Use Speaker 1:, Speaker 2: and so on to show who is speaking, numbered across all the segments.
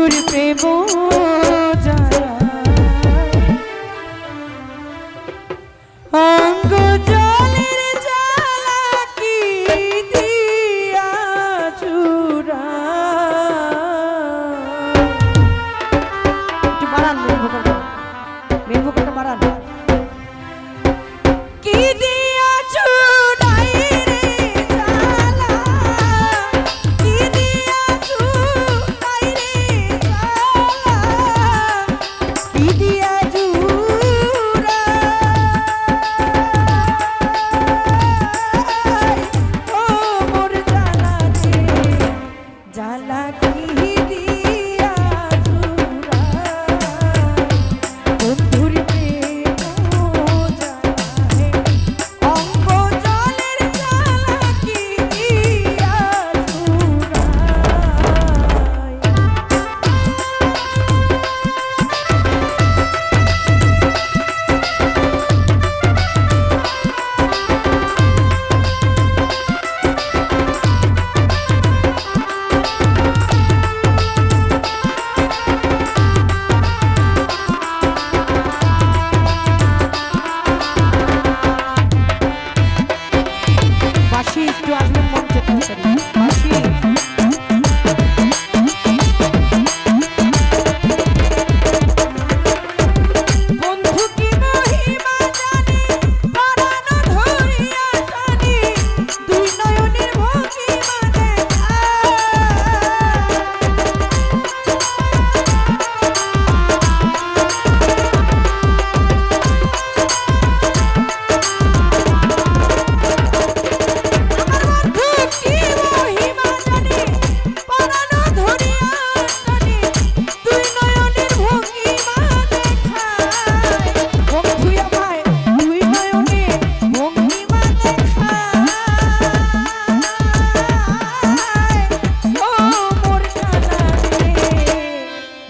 Speaker 1: বন্ধুর প্রেম জ্বালা অঙ্গ জলের জ্বালা কি দিয়া চূড়া। একটু বাড়ান মেন ভোকালটা বাড়ান। কি দিয়া চূড়াই রে জ্বালা, কি দিয়া চূড়াই রে জ্বালা, কি দিয়া জ্বালা কি দিয়া বন্ধুর প্রেম জ্বালা অঙ্গ জলের জ্বালা কি দিয়া একটু আসলে মন যেতে বন্ধু কি মহিমা জানি পরানো ধরিয়া টানি দুই নয়নের ভঙ্গিমা দেখা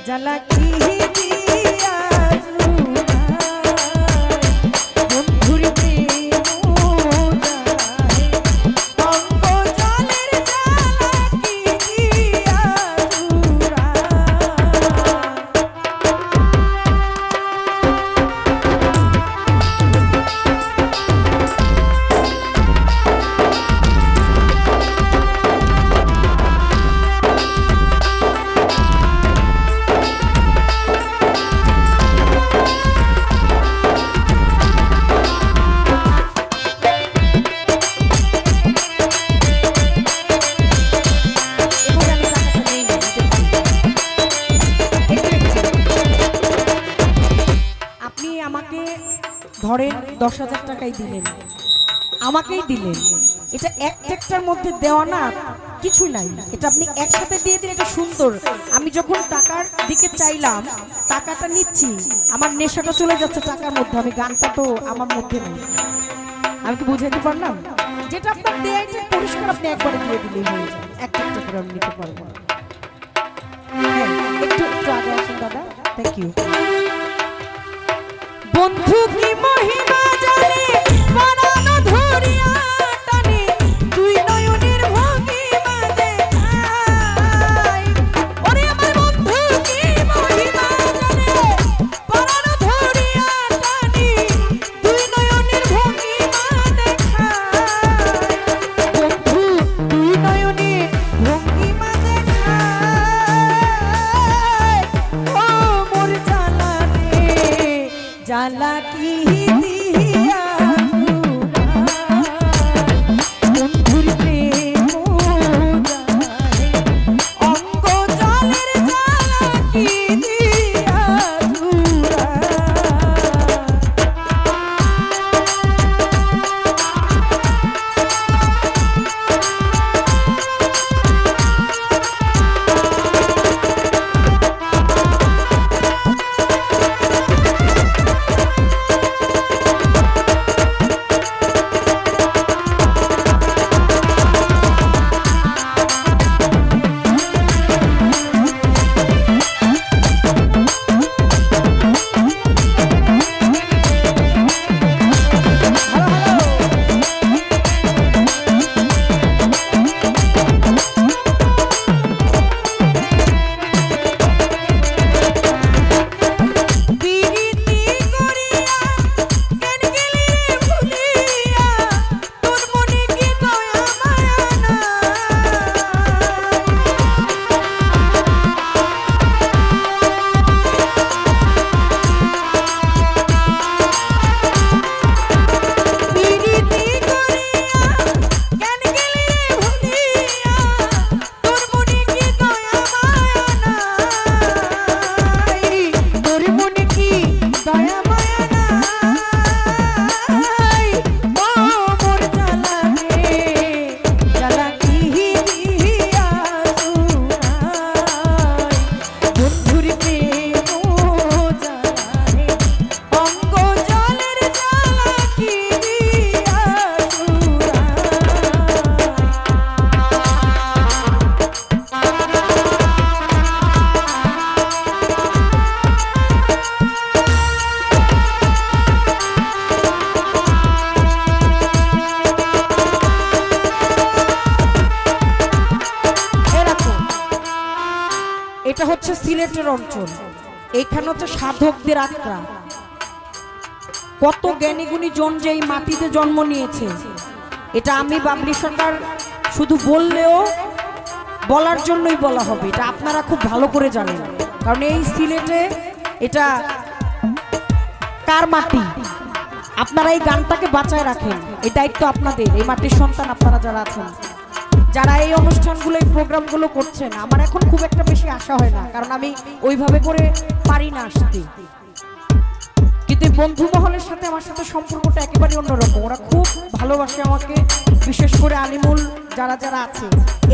Speaker 1: জ্বালা কি দিয়া বন্ধুর প্রেম অঙ্গ জলের জ্বালা কি দিয়া ধরেন 10,000 টাকাই দিলেন, আমাকেই দিলেন, এটা একটার মধ্যে দেওয়া না কিছু নাই, এটা আপনি একসাথে দিয়ে দিন, এটা সুন্দর। আমি যখন টাকার দিকে চাইলাম, টাকাটা নিচ্ছি, আমার নেশাটা চলে যাচ্ছে টাকার মধ্যে, আমি গানটা তো আমার মধ্যে নেই। আমি কি বুঝাইতে পারলাম? যেটা আপনার দেয় পরিষ্কার আপনি একবারে দিয়ে দিলেই হয়ে যায়, একটা করে আমি নিতে পারবো। হ্যাঁ, একটু আগে আসুন দাদা, থ্যাংক ইউ। বন্ধু কি মহিমা জানি পরানো ধরিয়া টানি দুই নয়নের ভঙ্গিমা দেখাই। ওরে আমার বন্ধু কি মহিমা জানি পরানো ধরিয়া টানি দুই নয়নের ভঙ্গিমা দেখাই। বন্ধু দুই নয়নের ভঙ্গিমা দেখাই। ও মোর জ্বালা রে জ্বালা কি দিয়া বন্ধুর প্রেম অঙ্গ জলের জ্বালা কি দিয়া এটা হচ্ছে সিলেটের অঞ্চল, এখানে হচ্ছে সাধকদের আখড়া। কত জ্ঞানীগুণী জন যে এই মাটিতে জন্ম নিয়েছে, এটা আমি বাবলি সরকার শুধু বললেও বলার জন্যই বলা হবে, এটা আপনারা খুব ভালো করে জানেন। কারণ এই সিলেটে এটা কার মাটি, আপনারা এই গানটাকে বাঁচায় রাখেন, এই দায়িত্ব আপনাদের, এই মাটির সন্তান আপনারা যারা আছেন, যারা এই অনুষ্ঠানগুলো এই প্রোগ্রামগুলো করছেন। আমার এখন খুব একটা বেশি আশা হয় না, কারণ আমি ওইভাবে করে পারি না আসতে, কিন্তু বন্ধু মহলের সাথে আমার সাথে সম্পর্কটা একেবারে অন্যরকম। ওরা খুব ভালোবাসে আমাকে, বিশেষ করে আলিমুল যারা যারা আছে।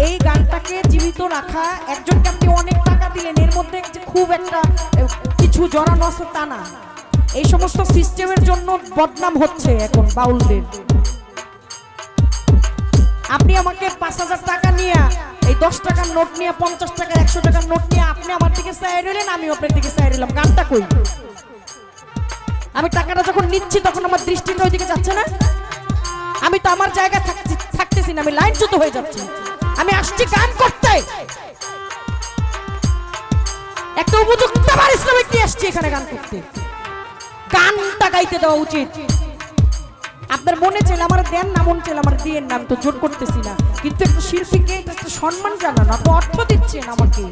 Speaker 1: এই গানটাকে জীবিত রাখা, একজনকে আপনি অনেক টাকা দিলেন, এর মধ্যে খুব একটা কিছু জড়ানো আছে তা না। এই সমস্ত সিস্টেমের জন্য বদনাম হচ্ছে এখন বাউলদের। আপনি আমাকে ৫,০০০ টাকা নিয়ে, এই ১০ টাকার নোট নিয়ে, ৫০ টাকার ১০০ টাকার নোট নিয়ে আপনি আমার দিকে চাই রইলেন, আমি আপনার দিকে চাই রইলাম, গানটা কই? আমি টাকাটা যখন নিচ্ছি তখন আমার দৃষ্টিটা ওইদিকে যাচ্ছে না, আমি তো আমার জায়গায় থাকতেছি না, আমি লাইনচ্যুত হয়ে যাচ্ছি। আমি আসছি গান করতে, একটা উপযুক্ত ইসলামিক নিয়ে আসছি এখানে গান করতে, গানটা গাইতে দেওয়া উচিত। আপনার মনে চাইলে আমার দেন না, মন চাইলে আমার দিয়ে নাম, তো জোর করতেছি না, কিন্তু একটা শিল্পীকে একটা সম্মান জানানো, আপনি অর্থ দিচ্ছেন আমাকে,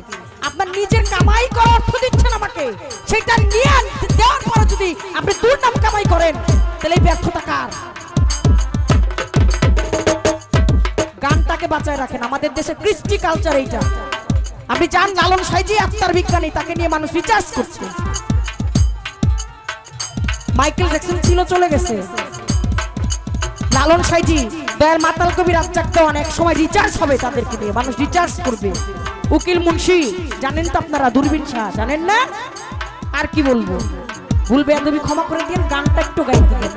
Speaker 1: আপনার নিজের কামাই করা অর্থ দিচ্ছেন আমাকে, সেটা নিয়ে দেওয়ার পরে যদি আপনি দুর্নাম কামাই করেন, তাহলে এই ব্যর্থতা কার? গানটাকে বাঁচায় রাখেন, আমাদের দেশের কৃষ্টি কালচার এইটা। আপনি যান লালন সাইজি, আত্মার বিজ্ঞানী, তাকে নিয়ে মানুষ রিচার্জ করছে। মাইকেল জ্যাকসন ছিল, চলে গেছে। লালন সাইজি, দয়াল মাতাল কবি, রাজ্জাক দেওয়ান, এক সময় রিচার্জ হবে, তাদেরকে নিয়ে মানুষ রিচার্জ করবে। উকিল মুন্সি জানেন তো আপনারা, দূরবীন শাহ জানেন না, আর কি বলবো, ভুল বেয়াদবি ক্ষমা করে দিন, গানটা একটু গাইতে দেন,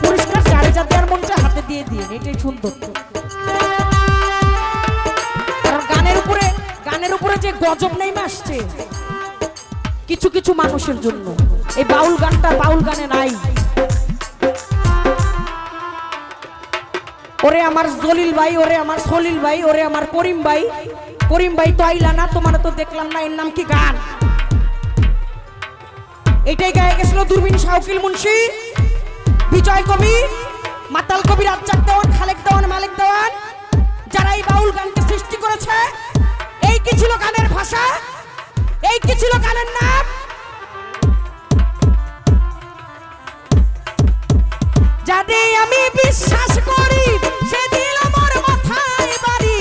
Speaker 1: পরিষ্কার গাড়ি যাতে আর মনটা হাতে দিয়ে দিন, এটাই সুন্দর। কারণ গানের উপরে যে গজব নেমে আসছে কিছু কিছু মানুষের জন্য, এই বাউল গানটা বাউল গানে নাই। ওরে আমার জলিল ভাই, ওরে আমার সলিল ভাই, ওরে আমার করিম ভাই, করিম ভাই তো আইলা না, তোমার তো দেখলাম না, এর নাম কি গান? এটাই গায়ে গেছিল দূরবীন শাহ, উকিল মুন্সি, বিজয় কবি, মাতাল কবি, রাজ্জাক দেওয়ান, খালেক দেওয়ান, মালিক দেওয়ান, যারা এই বাউল গানকে সৃষ্টি করেছে। এই কি ছিল গানের ভাষা, এই কি ছিল গানের নাম? যাদের আমি বিশ্বাস করি সে দিল মোর মাথায় বাড়ি,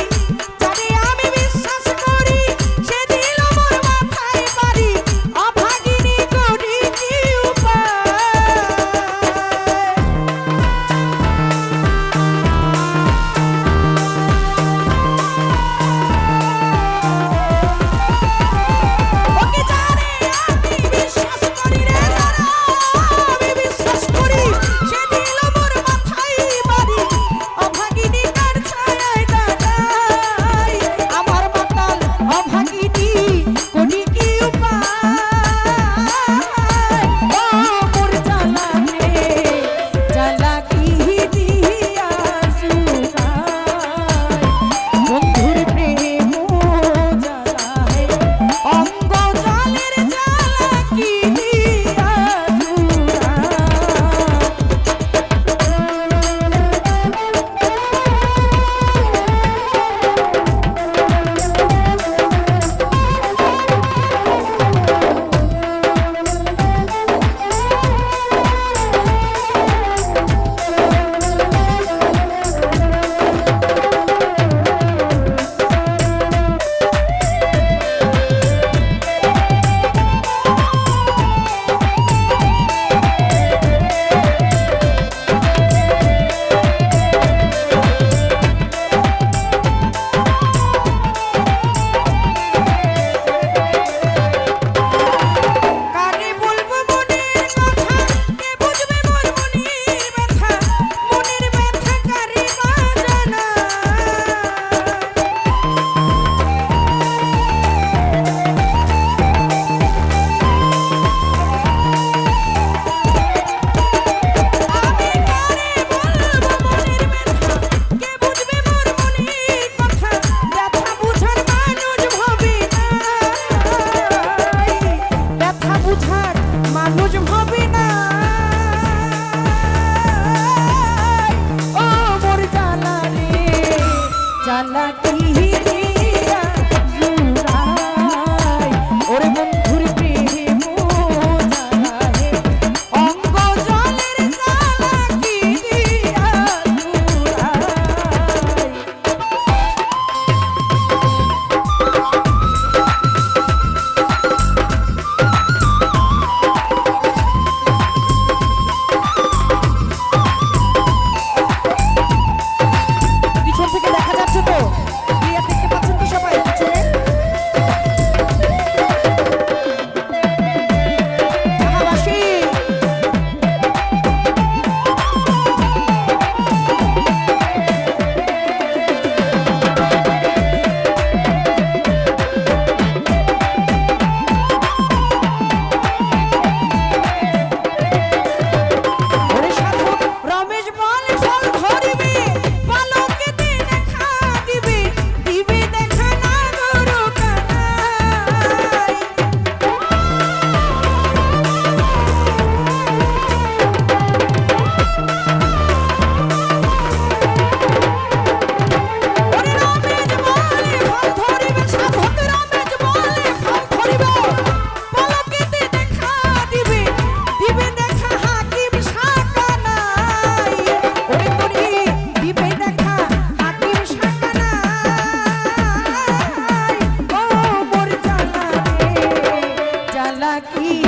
Speaker 1: যাদের আমি বিশ্বাস করি সে দিল মোর মাথায় বাড়ি, অভাগিনী করি কি উপায়? ওকে জানে আমি বিশ্বাস করি রে, যারা আমি বিশ্বাস করি সে দিল মোর মাথায় বাড়ি। চালাকি